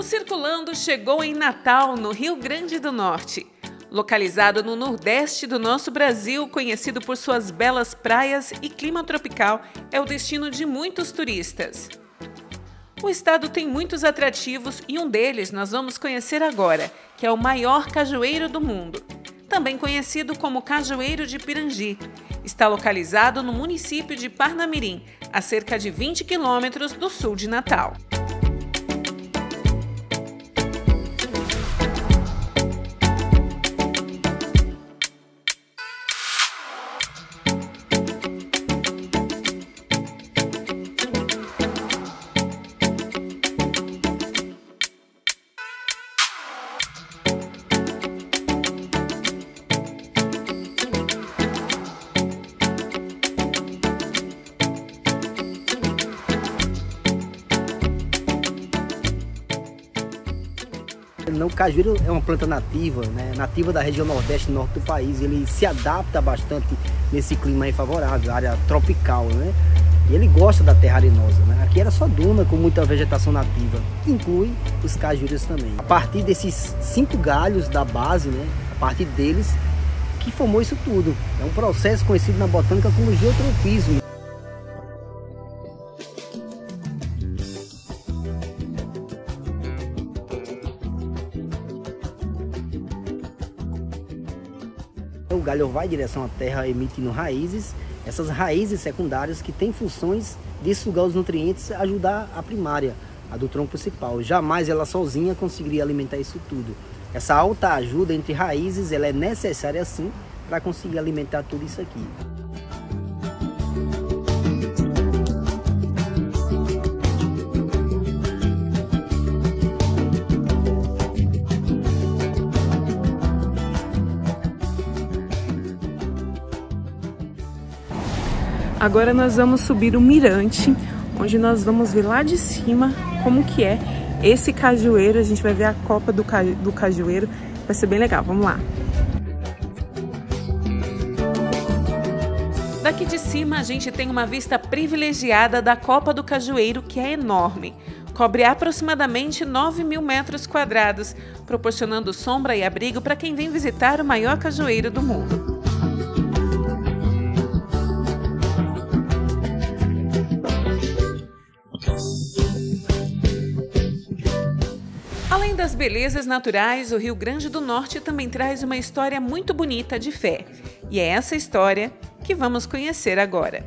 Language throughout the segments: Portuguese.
O Circulando chegou em Natal, no Rio Grande do Norte. Localizado no nordeste do nosso Brasil, conhecido por suas belas praias e clima tropical, é o destino de muitos turistas. O estado tem muitos atrativos e um deles nós vamos conhecer agora, que é o maior cajueiro do mundo, também conhecido como Cajueiro de Pirangi. Está localizado no município de Parnamirim, a cerca de 20 quilômetros do sul de Natal. O cajueiro é uma planta nativa, nativa da região nordeste e norte do país. Ele se adapta bastante nesse clima aí favorável, área tropical, E ele gosta da terra arenosa, Aqui era só duna com muita vegetação nativa, que inclui os cajueiros também. A partir desses 5 galhos da base, a partir deles que formou isso tudo. É um processo conhecido na botânica como geotropismo. O galho vai em direção à terra emitindo raízes, essas raízes secundárias que têm funções de sugar os nutrientes e ajudar a primária, a do tronco principal. Jamais ela sozinha conseguiria alimentar isso tudo. Essa alta ajuda entre raízes ela é necessária sim para conseguir alimentar tudo isso aqui. Agora nós vamos subir o mirante, onde nós vamos ver lá de cima como que é esse cajueiro. A gente vai ver a copa do cajueiro, vai ser bem legal, vamos lá. Daqui de cima a gente tem uma vista privilegiada da copa do cajueiro, que é enorme. Cobre aproximadamente 9.000 metros quadrados, proporcionando sombra e abrigo para quem vem visitar o maior cajueiro do mundo. Além das belezas naturais, o Rio Grande do Norte também traz uma história muito bonita de fé. E é essa história que vamos conhecer agora.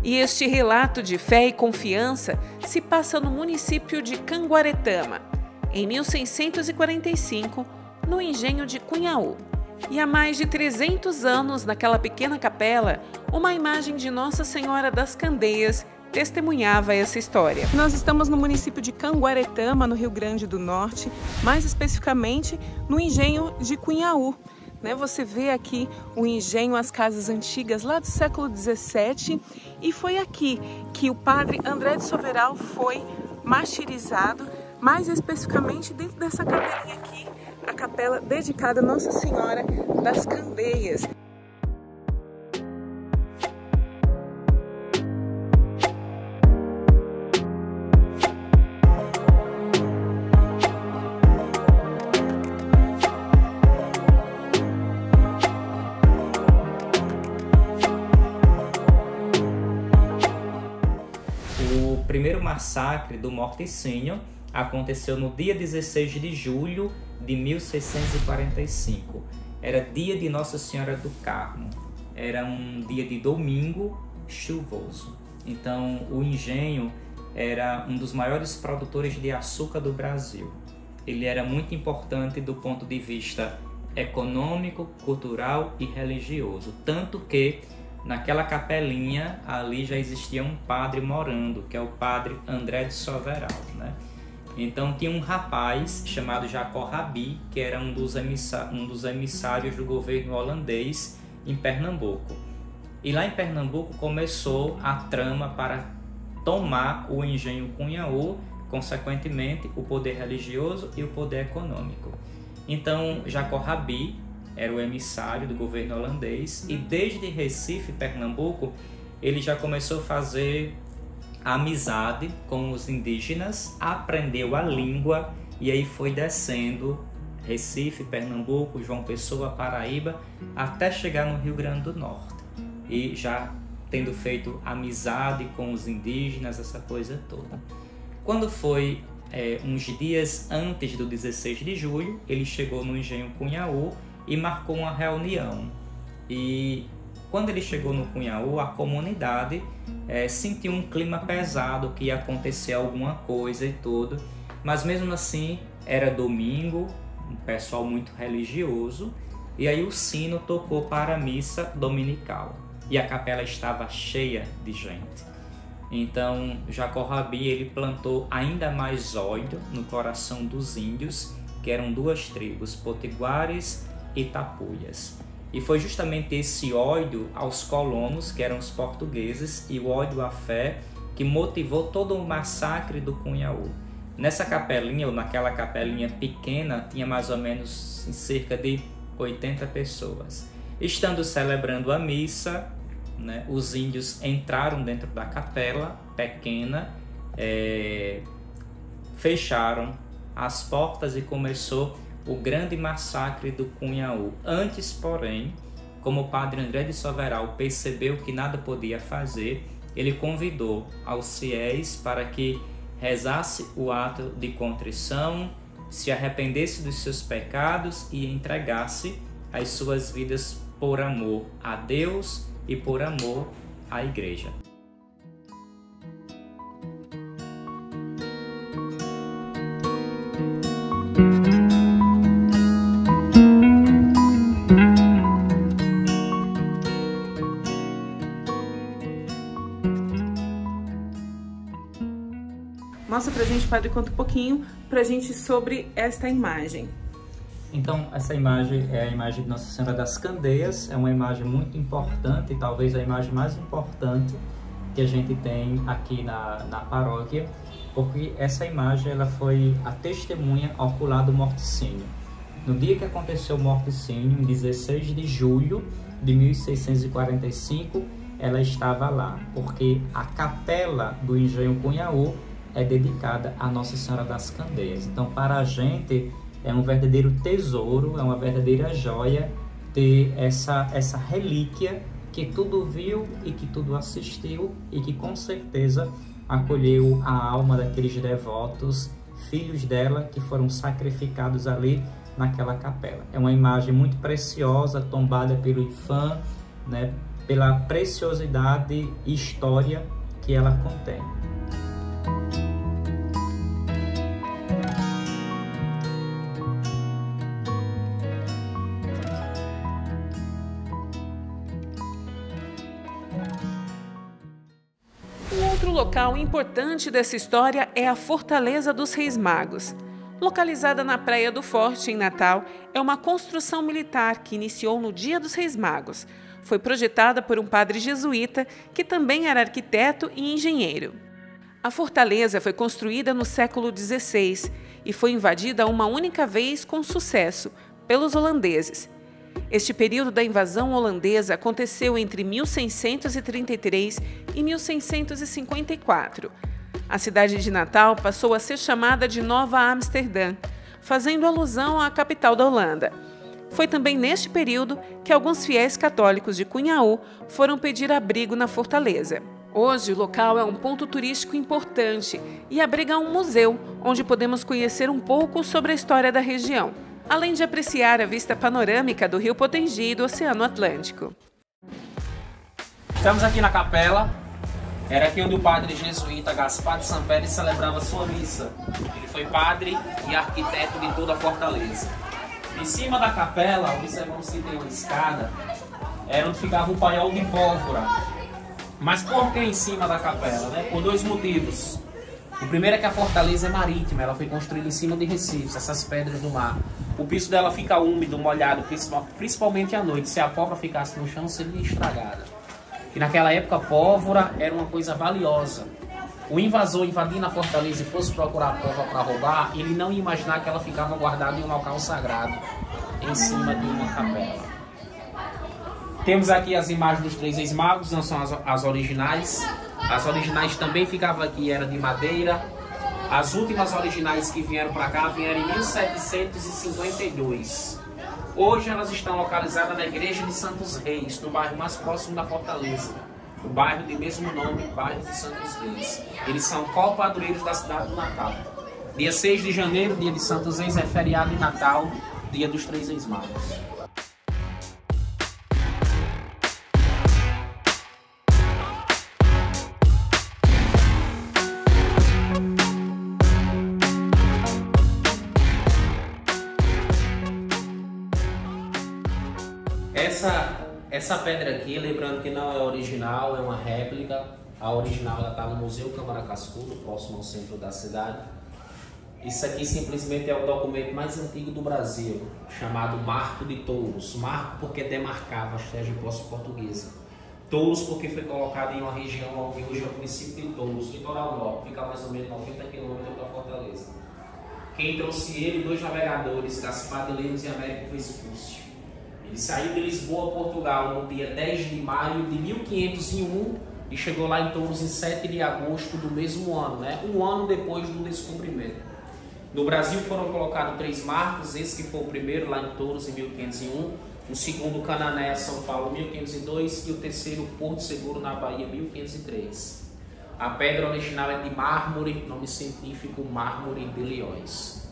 E este relato de fé e confiança se passa no município de Canguaretama, em 1645, no engenho de Cunhaú. E há mais de 300 anos, naquela pequena capela, uma imagem de Nossa Senhora das Candeias testemunhava essa história. Nós estamos no município de Canguaretama, no Rio Grande do Norte, mais especificamente no engenho de Cunhaú. Você vê aqui o engenho, as casas antigas lá do século XVII, e foi aqui que o padre André de Soveral foi martirizado, mais especificamente dentro dessa capelinha aqui, a capela dedicada a Nossa Senhora das Candeias. O primeiro massacre do Morticínio aconteceu no dia 16 de julho de 1645. Era dia de Nossa Senhora do Carmo. Era um dia de domingo chuvoso. Então, o engenho era um dos maiores produtores de açúcar do Brasil. Ele era muito importante do ponto de vista econômico, cultural e religioso. Tanto que, naquela capelinha, ali já existia um padre morando, que é o padre André de Soveral, Então tinha um rapaz chamado Jacó Rabi, que era um dos emissários do governo holandês em Pernambuco. E lá em Pernambuco começou a trama para tomar o engenho Cunhaú, consequentemente o poder religioso e o poder econômico. Então Jacó Rabi era o emissário do governo holandês, e desde Recife, Pernambuco, ele já começou a fazer amizade com os indígenas, aprendeu a língua e aí foi descendo Recife, Pernambuco, João Pessoa, Paraíba, até chegar no Rio Grande do Norte. E já tendo feito amizade com os indígenas, essa coisa toda. Quando foi uns dias antes do 16 de julho, ele chegou no Engenho Cunhaú e marcou uma reunião. E quando ele chegou no Cunhaú, a comunidade sentiu um clima pesado, que ia acontecer alguma coisa e tudo. Mas mesmo assim, era domingo, um pessoal muito religioso, e aí o sino tocou para a missa dominical. E a capela estava cheia de gente. Então, Jacó Rabi, ele plantou ainda mais ódio no coração dos índios, que eram duas tribos, potiguares e tapuias. E foi justamente esse ódio aos colonos, que eram os portugueses, e o ódio à fé, que motivou todo o massacre do Cunhaú. Nessa capelinha, ou naquela capelinha pequena, tinha mais ou menos cerca de 80 pessoas. Estando celebrando a missa, né, os índios entraram dentro da capela pequena, fecharam as portas e começou o grande massacre do Cunhaú. Antes, porém, como o padre André de Soveral percebeu que nada podia fazer, ele convidou aos fiéis para que rezasse o ato de contrição, se arrependesse dos seus pecados e entregasse as suas vidas por amor a Deus e por amor à Igreja. Mostra pra gente, padre, conta um pouquinho pra gente sobre esta imagem. Então, essa imagem é a imagem de Nossa Senhora das Candeias, é uma imagem muito importante, talvez a imagem mais importante que a gente tem aqui na paróquia, porque essa imagem ela foi a testemunha ocular do morticínio. No dia que aconteceu o morticínio, em 16 de julho de 1645, ela estava lá, porque a capela do Engenho Cunhaú é dedicada a Nossa Senhora das Candeias. Então, para a gente, é um verdadeiro tesouro, é uma verdadeira joia ter essa relíquia que tudo viu e que tudo assistiu e que com certeza acolheu a alma daqueles devotos, filhos dela, que foram sacrificados ali naquela capela. É uma imagem muito preciosa, tombada pelo IPHAN, né, pela preciosidade e história que ela contém. Outro local importante dessa história é a Fortaleza dos Reis Magos. Localizada na Praia do Forte, em Natal, é uma construção militar que iniciou no Dia dos Reis Magos. Foi projetada por um padre jesuíta que também era arquiteto e engenheiro. A fortaleza foi construída no século XVI e foi invadida uma única vez com sucesso pelos holandeses. Este período da invasão holandesa aconteceu entre 1633 e 1654. A cidade de Natal passou a ser chamada de Nova Amsterdã, fazendo alusão à capital da Holanda. Foi também neste período que alguns fiéis católicos de Cunhaú foram pedir abrigo na fortaleza. Hoje, o local é um ponto turístico importante e abriga um museu, onde podemos conhecer um pouco sobre a história da região, além de apreciar a vista panorâmica do Rio Potengi e do Oceano Atlântico. Estamos aqui na capela. Era aqui onde o padre jesuíta Gaspar de Sampere celebrava sua missa. Ele foi padre e arquiteto de toda a fortaleza. Em cima da capela, observamos que tem uma escada, era onde ficava o paiol de pólvora. Mas por que em cima da capela? Né? Por dois motivos. O primeiro é que a fortaleza é marítima, ela foi construída em cima de recifes, essas pedras do mar. O piso dela fica úmido, molhado, principalmente à noite. Se a pólvora ficasse no chão, seria estragada. E naquela época a pólvora era uma coisa valiosa. o invasor invadindo a fortaleza e fosse procurar a prova para roubar, ele não ia imaginar que ela ficava guardada em um local sagrado, em cima de uma capela. Temos aqui as imagens dos 3 Reis Magos, não são as originais. As originais também ficavam aqui, era de madeira. As últimas originais que vieram para cá vieram em 1752. Hoje elas estão localizadas na Igreja de Santos Reis, no bairro mais próximo da Fortaleza. O bairro de mesmo nome, bairro de Santos Reis. Eles são copadroeiros da cidade do Natal. Dia 6 de janeiro, dia de Santos Reis, é feriado de Natal, dia dos 3 Reis Magos. Essa pedra aqui, lembrando que não é original, é uma réplica. A original está no Museu Câmara Cascudo, próximo ao centro da cidade. Isso aqui simplesmente é o documento mais antigo do Brasil, chamado Marco de Touros. Marco porque demarcava as terras de posse portuguesa. Touros porque foi colocado em uma região onde hoje é o município de Touros, litoral norte, fica mais ou menos 90 quilômetros da Fortaleza. Quem trouxe ele, 2 navegadores, Gaspar de Lemos e Américo Vespúcio. Ele saiu de Lisboa, Portugal, no dia 10 de maio de 1501 e chegou lá em Touros em 7 de agosto do mesmo ano, né? Um ano depois do descobrimento. No Brasil foram colocados 3 marcos, esse que foi o primeiro lá em Touros em 1501, o segundo Canané, São Paulo, 1502 e o terceiro Porto Seguro, na Bahia, 1503. A pedra original é de mármore, nome científico mármore de Leões.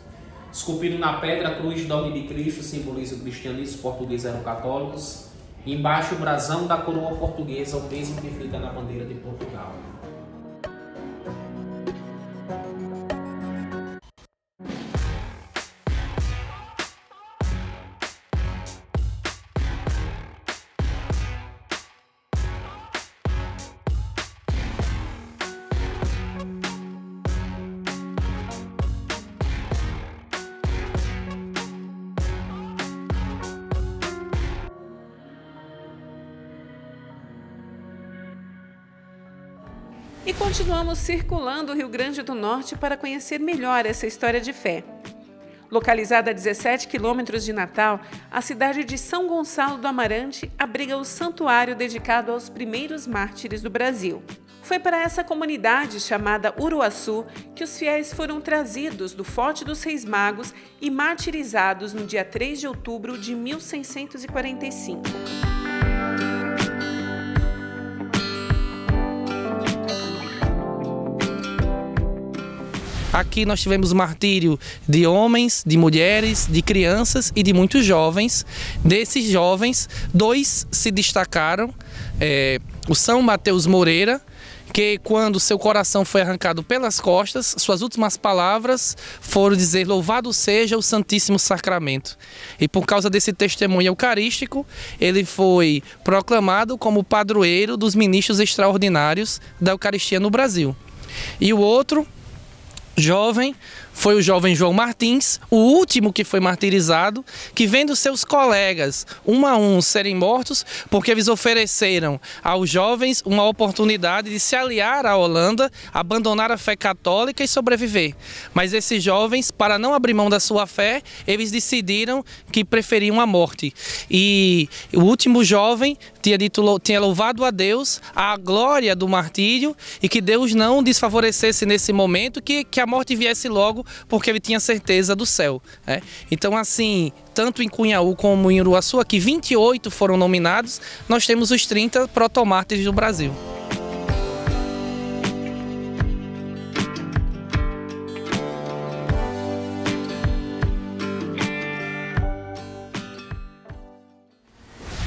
Esculpido na pedra, a cruz nome de Cristo simboliza o cristianismo, os portugueses eram católicos. E embaixo o brasão da coroa portuguesa, o mesmo que fica na bandeira de Portugal. E continuamos circulando o Rio Grande do Norte para conhecer melhor essa história de fé. Localizada a 17 quilômetros de Natal, a cidade de São Gonçalo do Amarante abriga o santuário dedicado aos primeiros mártires do Brasil. Foi para essa comunidade, chamada Uruaçu, que os fiéis foram trazidos do Forte dos Reis Magos e martirizados no dia 3 de outubro de 1645. Aqui nós tivemos martírio de homens, de mulheres, de crianças e de muitos jovens. Desses jovens, 2 se destacaram. O São Mateus Moreira, que quando seu coração foi arrancado pelas costas, suas últimas palavras foram dizer: louvado seja o Santíssimo Sacramento. E por causa desse testemunho eucarístico, ele foi proclamado como padroeiro dos ministros extraordinários da Eucaristia no Brasil. E o outro jovem foi o jovem João Martins, o último que foi martirizado, que vendo seus colegas, um a um, serem mortos, porque eles ofereceram aos jovens uma oportunidade de se aliar à Holanda, abandonar a fé católica e sobreviver. Mas esses jovens, para não abrir mão da sua fé, eles decidiram que preferiam a morte. E o último jovem tinha louvado a Deus a glória do martírio e que Deus não desfavorecesse nesse momento, que a morte viesse logo, porque ele tinha certeza do céu. Então, assim, tanto em Cunhaú como em Uruaçu, aqui 28 foram nominados, nós temos os 30 protomártires do Brasil.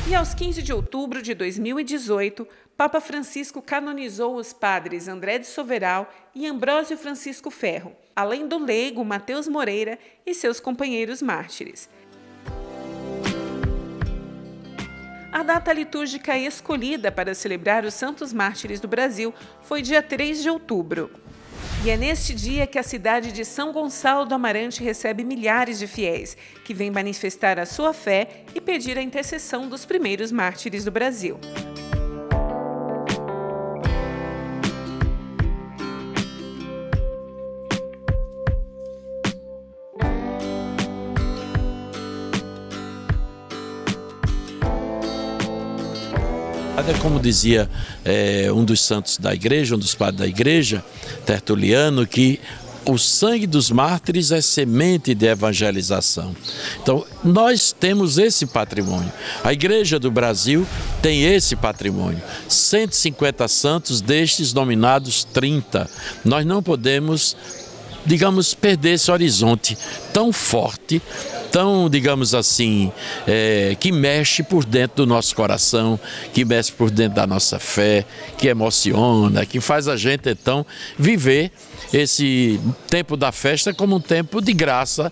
E aos 15 de outubro de 2018, Papa Francisco canonizou os padres André de Soveral e Ambrósio Francisco Ferro, além do leigo Mateus Moreira e seus companheiros mártires. A data litúrgica escolhida para celebrar os Santos Mártires do Brasil foi dia 3 de outubro. E é neste dia que a cidade de São Gonçalo do Amarante recebe milhares de fiéis, que vêm manifestar a sua fé e pedir a intercessão dos primeiros mártires do Brasil. É como dizia um dos santos da igreja, um dos padres da igreja, Tertuliano, que o sangue dos mártires é semente de evangelização. Então, nós temos esse patrimônio. A Igreja do Brasil tem esse patrimônio. 150 santos, destes nominados 30. Nós não podemos, digamos, perder esse horizonte tão forte, tão, digamos assim, que mexe por dentro do nosso coração, que mexe por dentro da nossa fé, que emociona, que faz a gente, então, viver esse tempo da festa como um tempo de graça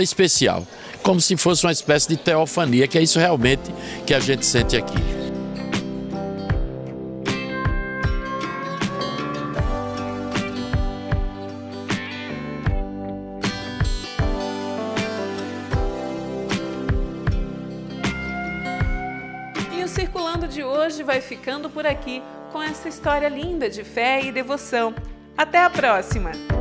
especial, como se fosse uma espécie de teofania, que é isso realmente que a gente sente aqui. E o Circulando de hoje vai ficando por aqui com essa história linda de fé e devoção. Até a próxima!